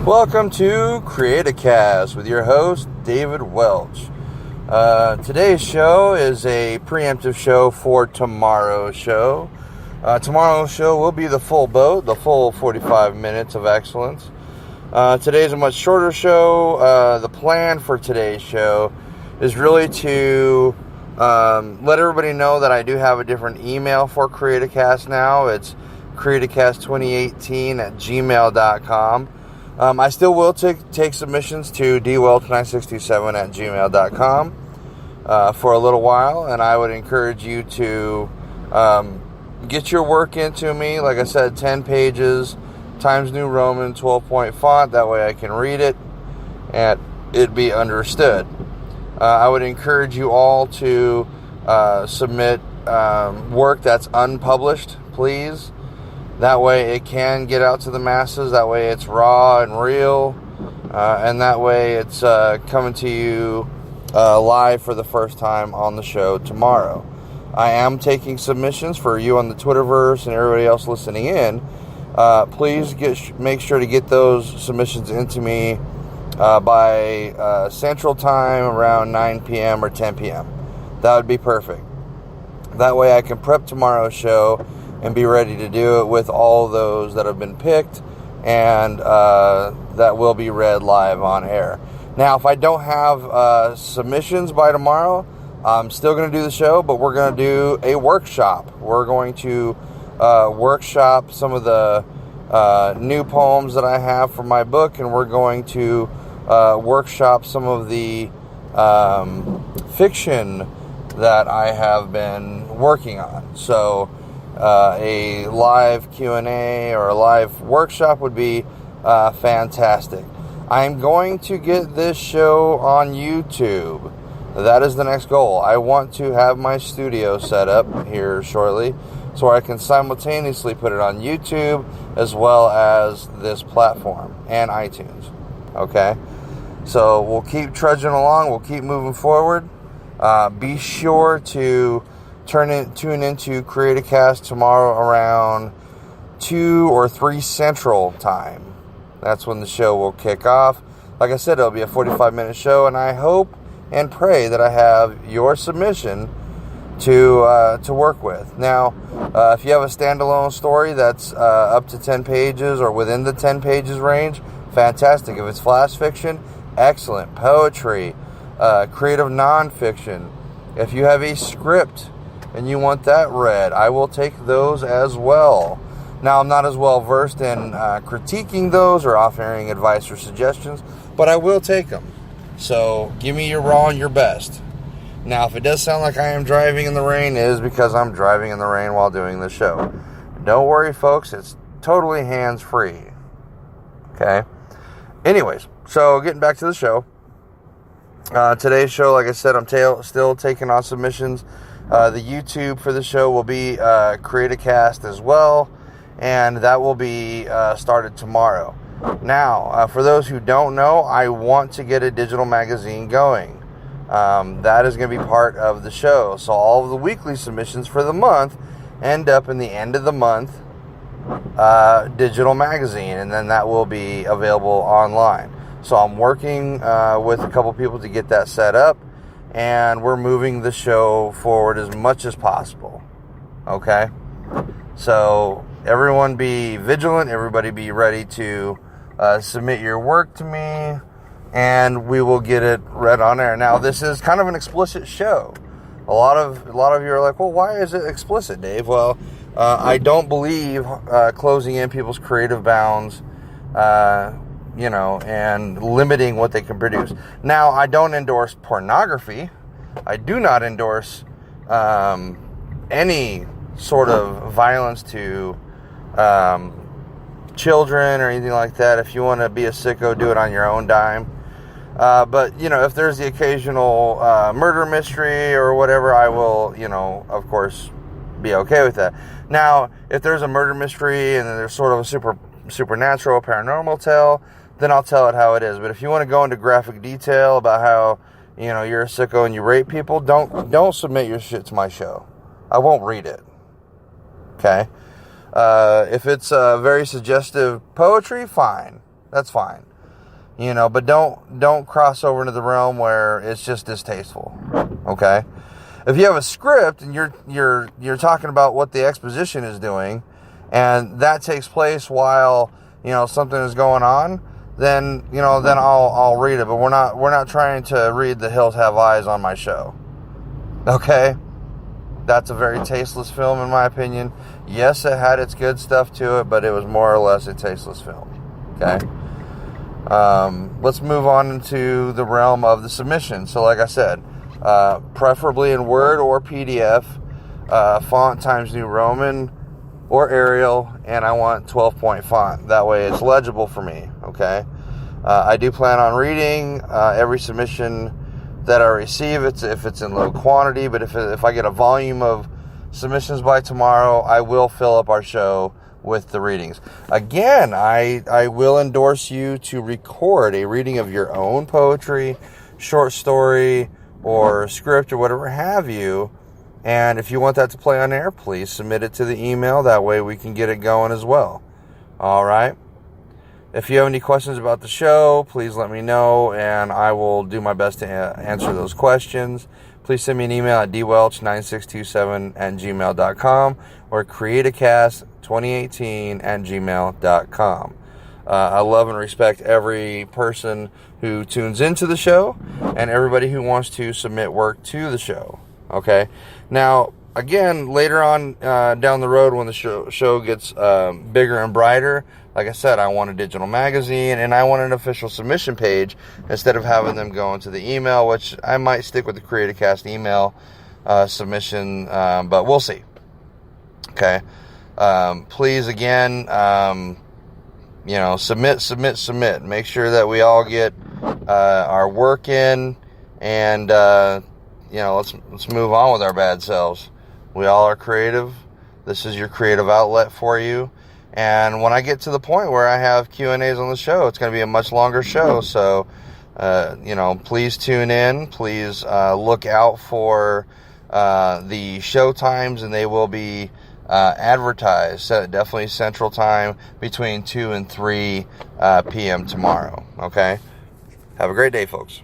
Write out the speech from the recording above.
Welcome to Creatacast with your host, David Welch. Today's show is a preemptive show for tomorrow's show. Tomorrow's show will be the full boat, the full 45 minutes of excellence. Today's a much shorter show. The plan for today's show is really to let everybody know that I do have a different email for Creatacast now. It's creatacast2018@gmail.com. I still will take submissions to dwelch9627@gmail.com for a little while, and I would encourage you to get your work into me. Like I said, 10 pages, Times New Roman, 12-point font. That way I can read it and it be understood. I would encourage you all to submit work that's unpublished, please. That way it can get out to the masses. That way it's raw and real. And that way it's coming to you live for the first time on the show tomorrow. I am taking submissions for you on the Twitterverse and everybody else listening in. Please make sure to get those submissions into me by Central Time around 9 p.m. or 10 p.m. That would be perfect. That way I can prep tomorrow's show and be ready to do it with all those that have been picked and that will be read live on air. Now, if I don't have submissions by tomorrow, I'm still going to do the show, but we're going to do a workshop. We're going to workshop some of the new poems that I have for my book, and we're going to workshop some of the fiction that I have been working on. So a live Q&A or a live workshop would be fantastic. I'm going to get this show on YouTube. That is the next goal. I want to have my studio set up here shortly so I can simultaneously put it on YouTube as well as this platform and iTunes. Okay? So we'll keep trudging along. We'll keep moving forward. Be sure to tune into Creatacast tomorrow around 2 or 3 Central Time. That's when the show will kick off. Like I said, it'll be a 45-minute show, and I hope and pray that I have your submission to work with. Now, if you have a standalone story that's up to 10 pages or within the 10 pages range, fantastic. If it's flash fiction, excellent. Poetry, creative nonfiction. If you have a script and you want that read, I will take those as well. Now, I'm not as well versed in critiquing those or offering advice or suggestions, but I will take them. So give me your raw and your best. Now, if it does sound like I am driving in the rain, it is because I'm driving in the rain while doing the show. Don't worry, folks. It's totally hands-free. Okay? Anyways, so getting back to the show. Today's show, like I said, I'm still taking on submissions. The YouTube for the show will be Creatacast as well, and that will be started tomorrow. Now, for those who don't know, I want to get a digital magazine going. That is going to be part of the show. So all of the weekly submissions for the month end up in the end of the month digital magazine, and then that will be available online. So I'm working with a couple people to get that set up, and we're moving the show forward as much as possible. Okay? So everyone be vigilant. Everybody be ready to submit your work to me, and we will get it read on air. Now, this is kind of an explicit show. A lot of you are like, well, why is it explicit, Dave? Well, I don't believe closing in people's creative bounds, and limiting what they can produce. Now, I don't endorse pornography. I do not endorse any sort of violence to children or anything like that. If you want to be a sicko, do it on your own dime. But, if there's the occasional murder mystery or whatever, I will, of course, be okay with that. Now, if there's a murder mystery and then there's sort of a supernatural, paranormal tale, then I'll tell it how it is. But if you want to go into graphic detail about how, you're a sicko and you rape people, don't submit your shit to my show. I won't read it. Okay? If it's very suggestive poetry, fine. That's fine. but don't cross over into the realm where it's just distasteful. Okay? If you have a script and you're talking about what the exposition is doing, and that takes place while something is going on, then I'll read it. But we're not trying to read The Hills Have Eyes on my show. Okay? That's a very tasteless film in my opinion. Yes, it had its good stuff to it, but it was more or less a tasteless film. Okay? Let's move on into the realm of the submission. So like I said, preferably in Word or PDF, font Times New Roman or Arial, and I want 12-point font. That way it's legible for me, okay? I do plan on reading every submission that I receive, if it's in low quantity, but if I get a volume of submissions by tomorrow, I will fill up our show with the readings. Again, I will endorse you to record a reading of your own poetry, short story, or script, or whatever have you. And if you want that to play on air, please submit it to the email. That way we can get it going as well. All right. If you have any questions about the show, please let me know, and I will do my best to answer those questions. Please send me an email at dwelch9627@gmail.com or creatacast2018@gmail.com. I love and respect every person who tunes into the show and everybody who wants to submit work to the show. Okay? Now, again, later on down the road when the show gets bigger and brighter, like I said, I want a digital magazine and I want an official submission page instead of having them go into the email, which I might stick with the Creatacast email submission, but we'll see. Okay? Please, again, submit. Make sure that we all get our work in, and let's move on with our bad selves. We all are creative. This is your creative outlet for you. And when I get to the point where I have Q&As on the show, it's going to be a much longer show. So, please tune in. Please look out for the show times, and they will be advertised. Definitely Central Time between 2 and 3 p.m. tomorrow. Okay? Have a great day, folks.